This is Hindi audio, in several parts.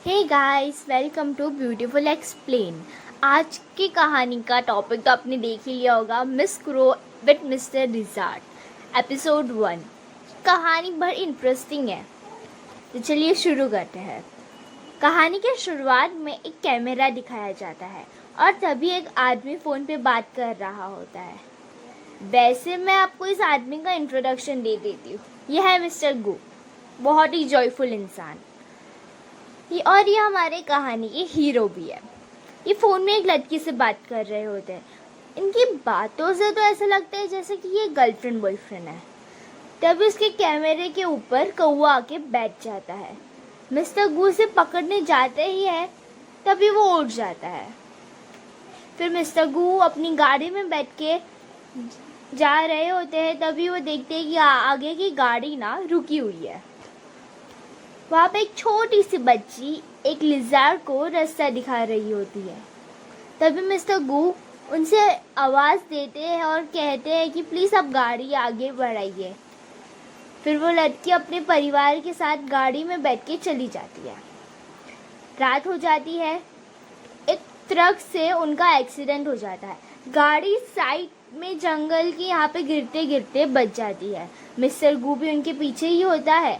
Hey guys, welcome to beautiful explain. आज की कहानी का टॉपिक तो आपने देख ही लिया होगा, miss crow with mister lizard episode 1। कहानी बड़ी इंटरेस्टिंग है, तो चलिए शुरू करते हैं। कहानी के शुरुआत में एक कैमरा दिखाया जाता है और तभी एक आदमी फ़ोन पे बात कर रहा होता है। वैसे मैं आपको इस आदमी का इंट्रोडक्शन दे देती हूँ। यह है मिस्टर गू, बहुत ही जॉयफुल इंसान। और ये हमारे कहानी के हीरो भी है। ये फ़ोन में एक लड़की से बात कर रहे होते हैं। इनकी बातों से तो ऐसा लगता है जैसे कि ये गर्लफ्रेंड बॉयफ्रेंड है। तभी उसके कैमरे के ऊपर कौवा आके बैठ जाता है। मिस्टर गू से पकड़ने जाते ही है, तभी वो उठ जाता है। फिर मिस्टर गू अपनी गाड़ी में बैठ के जा रहे होते हैं, तभी वो देखते हैं कि आगे की गाड़ी ना रुकी हुई है। वहाँ पे एक छोटी सी बच्ची एक लिज़ार्ड को रास्ता दिखा रही होती है। तभी मिस्टर गू उनसे आवाज़ देते हैं और कहते हैं कि प्लीज़ आप गाड़ी आगे बढ़ाइए। फिर वो लड़की अपने परिवार के साथ गाड़ी में बैठ के चली जाती है। रात हो जाती है। एक ट्रक से उनका एक्सीडेंट हो जाता है। गाड़ी साइड में जंगल की यहाँ पे गिरते गिरते बच जाती है। मिस्टर गू भी उनके पीछे ही होता है,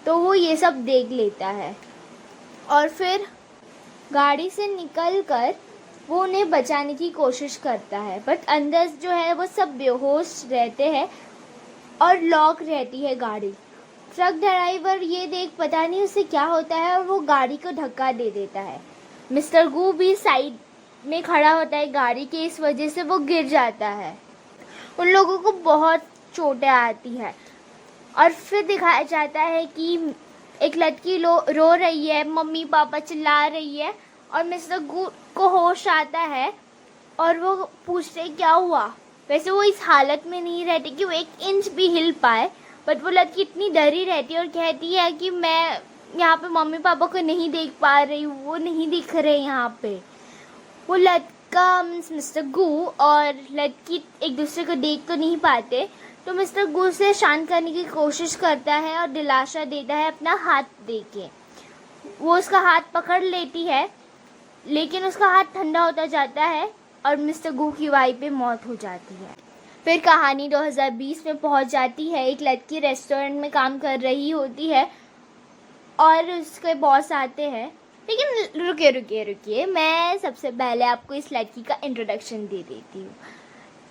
तो वो ये सब देख लेता है और फिर गाड़ी से निकलकर वो उन्हें बचाने की कोशिश करता है। बट अंदर जो है वो सब बेहोश रहते हैं और लॉक रहती है गाड़ी। ट्रक ड्राइवर ये देख पता नहीं उसे क्या होता है और वो गाड़ी को धक्का दे देता है। मिस्टर गू भी साइड में खड़ा होता है गाड़ी के, इस वजह से वो गिर जाता है। उन लोगों को बहुत चोटें आती है और फिर दिखाया जाता है कि एक लड़की रो रही है, मम्मी पापा चिल्ला रही है और मिस्टर गू को होश आता है और वो पूछते क्या हुआ। वैसे वो इस हालत में नहीं रहती कि वो एक इंच भी हिल पाए, बट वो लड़की इतनी डरी रहती है और कहती है कि मैं यहाँ पे मम्मी पापा को नहीं देख पा रही हूँ, वो नहीं दिख रहे यहाँ पे। वो लड़का मिस्टर गू और लड़की एक दूसरे को देख तो नहीं पाते, तो मिस्टर गू से शांत करने की कोशिश करता है और दिलासा देता है अपना हाथ देके। वो उसका हाथ पकड़ लेती है, लेकिन उसका हाथ ठंडा होता जाता है और मिस्टर गू की वहीं पे मौत हो जाती है। फिर कहानी 2020 में पहुंच जाती है। एक लड़की रेस्टोरेंट में काम कर रही होती है और उसके बॉस आते हैं। लेकिन रुकिए, मैं सबसे पहले आपको इस लड़की का इंट्रोडक्शन दे देती हूँ।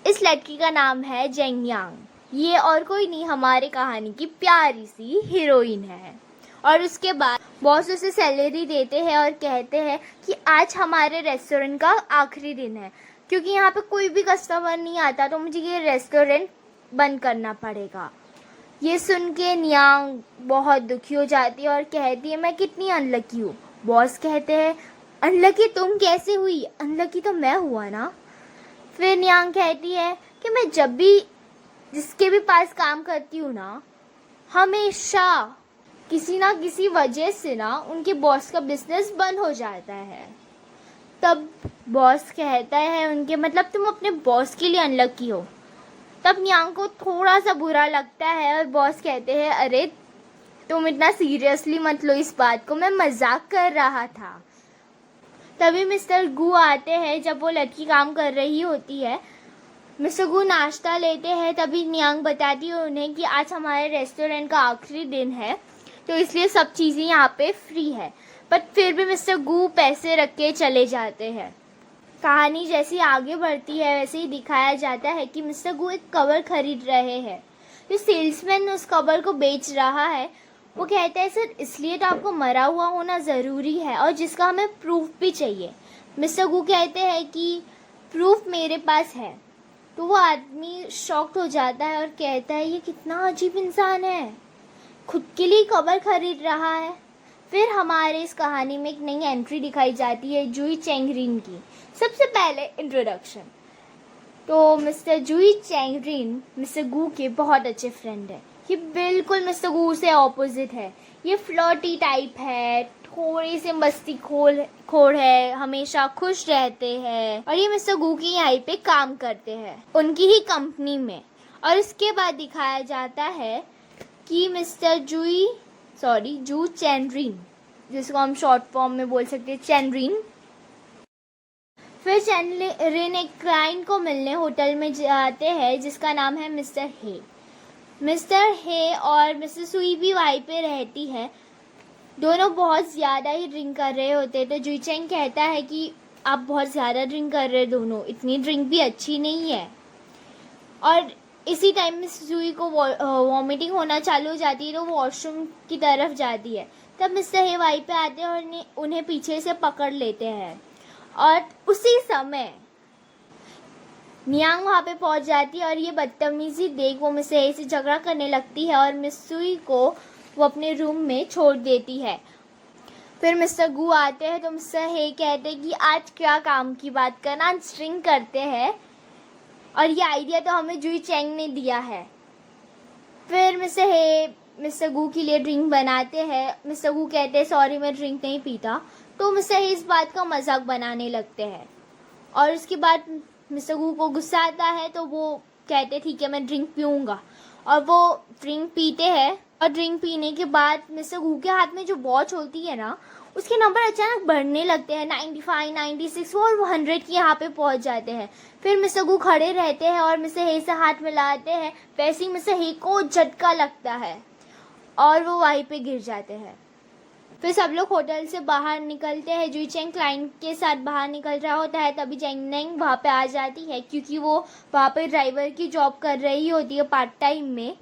इस लड़की का नाम है जेंग यांग। ये और कोई नहीं, हमारे कहानी की प्यारी सी हीरोइन है। और उसके बाद बॉस उसे सैलरी देते हैं और कहते हैं कि आज हमारे रेस्टोरेंट का आखिरी दिन है, क्योंकि यहाँ पे कोई भी कस्टमर नहीं आता, तो मुझे ये रेस्टोरेंट बंद करना पड़ेगा। ये सुन के नियांग बहुत दुखी हो जाती है और कहती है मैं कितनी अनलकी हूँ। बॉस कहते हैं अनलकी तुम कैसे हुई, अनलकी तो मैं हुआ ना। फिर नियांग कहती है कि मैं जब भी जिसके भी पास काम करती हूँ ना, हमेशा किसी ना किसी वजह से ना उनके बॉस का बिजनेस बंद हो जाता है। तब बॉस कहता है उनके मतलब तुम अपने बॉस के लिए अनलकी हो। तब नियांग को थोड़ा सा बुरा लगता है और बॉस कहते हैं अरे तुम इतना सीरियसली मत लो इस बात को, मैं मजाक कर रहा था। तभी मिस्टर गू आते हैं जब वो लड़की काम कर रही होती है। मिस्टर गू नाश्ता लेते हैं, तभी नियांग बताती है उन्हें कि आज हमारे रेस्टोरेंट का आखिरी दिन है, तो इसलिए सब चीज़ें यहाँ पे फ्री है। बट फिर भी मिस्टर गू पैसे रख के चले जाते हैं। कहानी जैसी आगे बढ़ती है वैसे ही दिखाया जाता है कि मिस्टर गू एक कवर खरीद रहे हैं। जो सेल्समैन उस कवर को बेच रहा है वो कहता है सर इसलिए तो आपको मरा हुआ होना ज़रूरी है और जिसका हमें प्रूफ भी चाहिए। मिस्टर गू कहते हैं कि प्रूफ मेरे पास है। तो वो आदमी शॉक्ड हो जाता है और कहता है ये कितना अजीब इंसान है, खुद के लिए कवर खरीद रहा है। फिर हमारे इस कहानी में एक नई एंट्री दिखाई जाती है जुई चैंगरिन की। सबसे पहले इंट्रोडक्शन। तो मिस्टर जुई चैंगरिन मिस्टर गू के बहुत अच्छे फ्रेंड है। ये बिल्कुल मिस्टर गू से ऑपोजिट है। ये फ्लर्टी टाइप है, थोड़ी सी मस्ती खोर है, हमेशा खुश रहते हैं और ये मिस्टर गू की यहाँ पे काम करते हैं उनकी ही कंपनी में। और इसके बाद दिखाया जाता है कि मिस्टर जू चैंड्रिन जिसको हम शॉर्ट फॉर्म में बोल सकते हैं चैनरिन। फिर चैनरिन एक क्लाइंट को मिलने होटल में जाते हैं जिसका नाम है मिस्टर हे। मिस्टर हे और मिस्टर सुई भी वहीं पे रहती है। दोनों बहुत ज़्यादा ही ड्रिंक कर रहे होते, तो जुई चेंग कहता है कि आप बहुत ज़्यादा ड्रिंक कर रहे दोनों, इतनी ड्रिंक भी अच्छी नहीं है। और इसी टाइम में सुई को वॉमिटिंग होना चालू हो जाती है, तो वो वॉशरूम की तरफ जाती है। तब मिस्टर हे वहीं पे आते हैं और उन्हें पीछे से पकड़ लेते हैं। और उसी समय नियांग वहाँ पे पहुँच जाती है और ये बदतमीजी देख वो मिस्टर हे से झगड़ा करने लगती है और मिस सुई को वो अपने रूम में छोड़ देती है। फिर मिस्टर गू आते हैं, तो मिस्टर हे कहते हैं कि आज क्या काम की बात करना, आज ड्रिंक करते हैं, और ये आइडिया तो हमें जुई चेंग ने दिया है। फिर मिस्टर हे मिस्टर गू के लिए ड्रिंक बनाते हैं। मिस्टर गू कहते हैं सॉरी मैं ड्रिंक नहीं पीता, तो मिस्टर हे इस बात का मजाक बनाने लगते हैं। और उसके बाद मिस्टर गू को गुस्सा आता है, तो वो कहते ठीक है मैं ड्रिंक पीऊँगा, और वो ड्रिंक पीते हैं। और ड्रिंक पीने के बाद मिस्टर गू के हाथ में जो वॉच होती है ना, उसके नंबर अचानक बढ़ने लगते हैं, 95, 96 और 100 के यहाँ पे पहुँच जाते हैं। फिर मिस्टर गू खड़े रहते हैं और मिस्टर हे से हाथ मिलाते हैं, वैसे ही मिस्टर हे को झटका लगता है और वो वहीं पे गिर जाते हैं। फिर सब लोग होटल से बाहर निकलते हैं। जुई चेंग क्लाइंट के साथ बाहर निकल रहा होता है, तभी जेंग नेंग वहाँ पे आ जाती है, क्योंकि वो वहाँ पे ड्राइवर की जॉब कर रही होती है पार्ट टाइम में।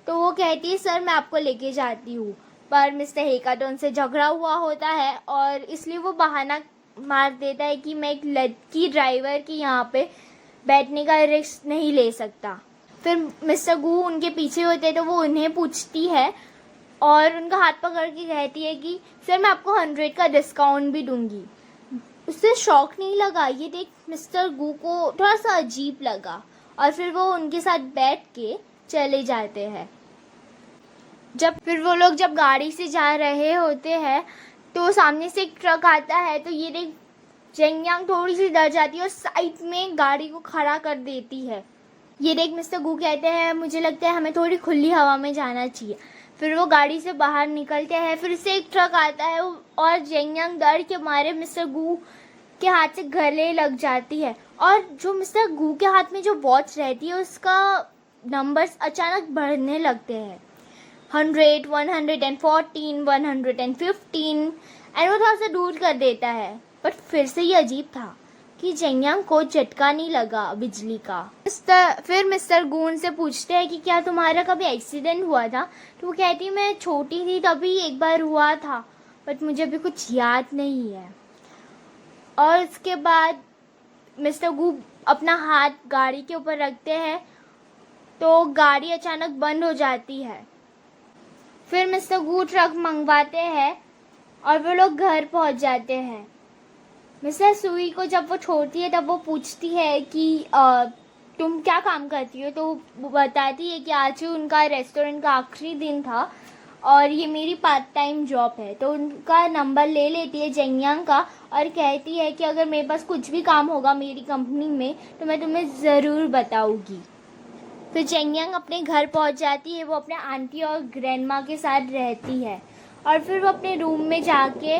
तो वो कहती है सर मैं आपको लेके जाती हूँ, पर मिस्टर हे का तो उनसे झगड़ा हुआ होता है और इसलिए वो बहाना मार देता है कि मैं एक लड़की ड्राइवर की यहाँ पे बैठने का रिस्क नहीं ले सकता। फिर मिस्टर गू उनके पीछे होते हैं, तो वो उन्हें पूछती है और उनका हाथ पकड़ के कहती है कि सर मैं आपको 100 का डिस्काउंट भी दूंगी। उससे शौक नहीं लगा, ये देख मिस्टर गू को थोड़ा सा अजीब लगा और फिर वो उनके साथ बैठ के चले जाते हैं। फिर वो लोग जब गाड़ी से जा रहे होते हैं, तो सामने से एक ट्रक आता है, तो ये देख जेंग यांग थोड़ी सी डर जाती है और साइड में गाड़ी को खड़ा कर देती है। ये देख मिस्टर गू कहते हैं मुझे लगता है हमें थोड़ी खुली हवा में जाना चाहिए। फिर वो गाड़ी से बाहर निकलते हैं, फिर से एक ट्रक आता है और जेंग यांग डर के मारे मिस्टर गू के हाथ से गले लग जाती है। और जो मिस्टर गू के हाथ में जो वॉच रहती है उसका नंबर्स अचानक बढ़ने लगते हैं, 100, 114, 115, एंड वो थोड़ा सा दूर कर देता है। बट फिर से ये अजीब था कि जेंग यांग को झटका नहीं लगा बिजली का। फिर मिस्टर गून से पूछते हैं कि क्या तुम्हारा कभी एक्सीडेंट हुआ था, तो वो कहती मैं छोटी थी तभी एक बार हुआ था, बट मुझे अभी कुछ याद नहीं है। और उसके बाद मिस्टर गू अपना हाथ गाड़ी के ऊपर रखते हैं, तो गाड़ी अचानक बंद हो जाती है। फिर मिस्टर गू ट्रक मंगवाते हैं और वो लोग घर पहुंच जाते हैं। मिस्टर सुई को जब वो छोड़ती है तब वो पूछती है कि तुम क्या काम करती हो, तो वो बताती है कि आज उनका रेस्टोरेंट का आखिरी दिन था और ये मेरी पार्ट टाइम जॉब है। तो उनका नंबर ले लेती है जेंग यांग का और कहती है कि अगर मेरे पास कुछ भी काम होगा मेरी कंपनी में तो मैं तुम्हें ज़रूर बताऊंगी। फिर जेंग यांग अपने घर पहुंच जाती है, वो अपने आंटी और ग्रैंडमा के साथ रहती है और फिर वो अपने रूम में जाके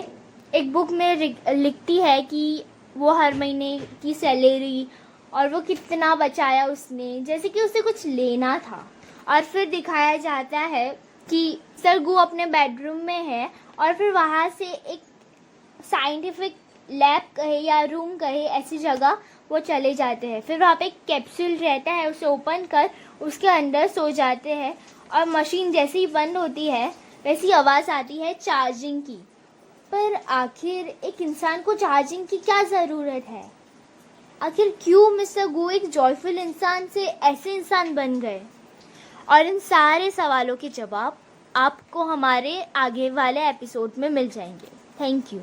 एक बुक में लिखती है कि वो हर महीने की सैलरी और वो कितना बचाया उसने, जैसे कि उसे कुछ लेना था। और फिर दिखाया जाता है कि सर गू अपने बेडरूम में है और फिर वहाँ से एक साइंटिफिक लैब कहे या रूम कहे ऐसी जगह वो चले जाते हैं। फिर वहाँ पे एक कैप्सूल रहता है, उसे ओपन कर उसके अंदर सो जाते हैं और मशीन जैसे ही बंद होती है वैसी आवाज़ आती है चार्जिंग की। पर आखिर एक इंसान को चार्जिंग की क्या ज़रूरत है? आखिर क्यों मिस्टर गू एक जॉयफुल इंसान से ऐसे इंसान बन गए? और इन सारे सवालों के जवाब आपको हमारे आगे वाले एपिसोड में मिल जाएंगे। Thank you.